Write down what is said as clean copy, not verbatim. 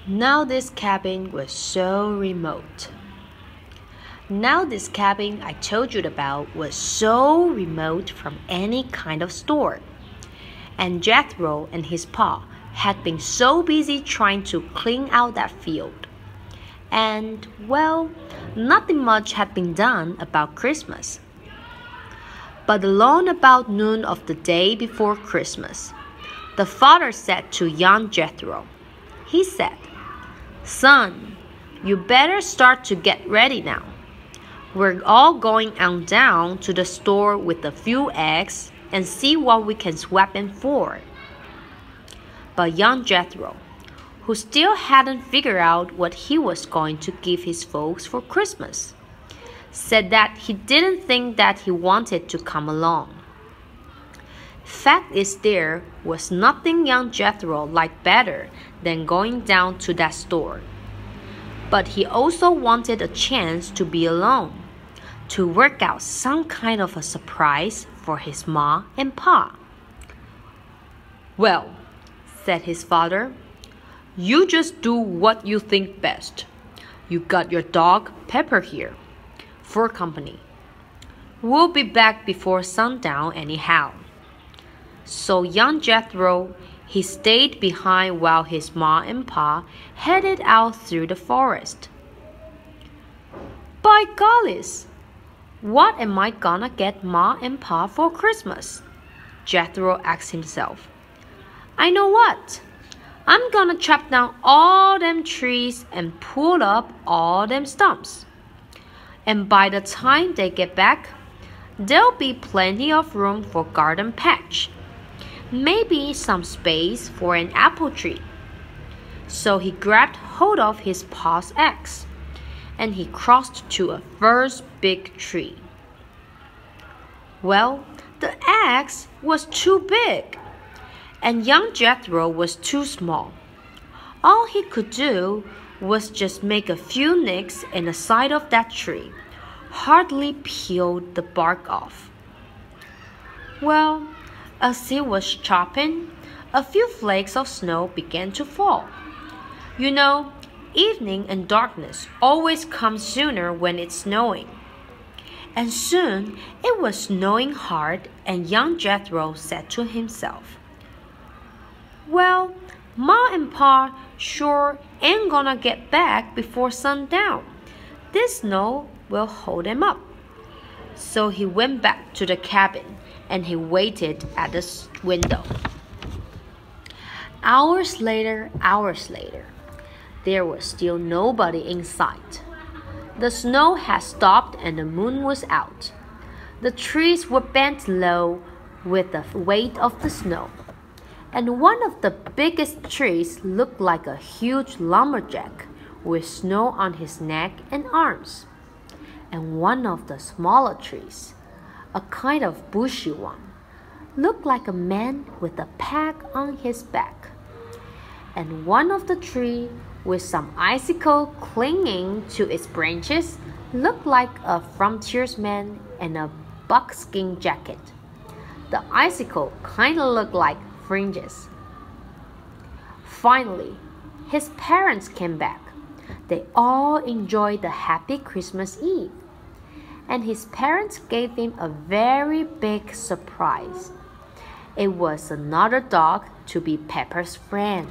Now this cabin was so remote. Now this cabin I told you about was so remote from any kind of store. And Jethro and his pa had been so busy trying to clean out that field. And, well, nothing much had been done about Christmas. But along about noon of the day before Christmas, the father said to young Jethro, he said, "Son, you better start to get ready now. We're all going on down to the store with a few eggs and see what we can swap in for." But young Jethro, who still hadn't figured out what he was going to give his folks for Christmas, said that he didn't think that he wanted to come along. Fact is, there was nothing young Jethro liked better than going down to that store. But he also wanted a chance to be alone, to work out some kind of a surprise for his ma and pa. "Well," said his father, "you just do what you think best. You got your dog Pepper here for company. We'll be back before sundown anyhow." So young Jethro, he stayed behind while his ma and pa headed out through the forest. "By gollies, what am I gonna get ma and pa for Christmas?" Jethro asked himself. "I know what. I'm gonna chop down all them trees and pull up all them stumps. And by the time they get back, there'll be plenty of room for garden patch. Maybe some space for an apple tree." So he grabbed hold of his pa's axe, and he crossed to a first big tree. Well, the axe was too big, and young Jethro was too small. All he could do was just make a few nicks in the side of that tree, hardly peeled the bark off. Well, as he was chopping, a few flakes of snow began to fall. You know, evening and darkness always come sooner when it's snowing. And soon it was snowing hard, and young Jethro said to himself, "Well, ma and pa sure ain't gonna get back before sundown. This snow will hold them up." So he went back to the cabin and he waited at the window. Hours later, there was still nobody in sight. The snow had stopped and the moon was out. The trees were bent low with the weight of the snow, and one of the biggest trees looked like a huge lumberjack with snow on his neck and arms. And one of the smaller trees, a kind of bushy one, looked like a man with a pack on his back. And one of the trees, with some icicle clinging to its branches, looked like a frontiersman in a buckskin jacket. The icicle kind of looked like fringes. Finally, his parents came back. They all enjoyed the happy Christmas Eve. And his parents gave him a very big surprise. It was another dog to be Pepper's friend.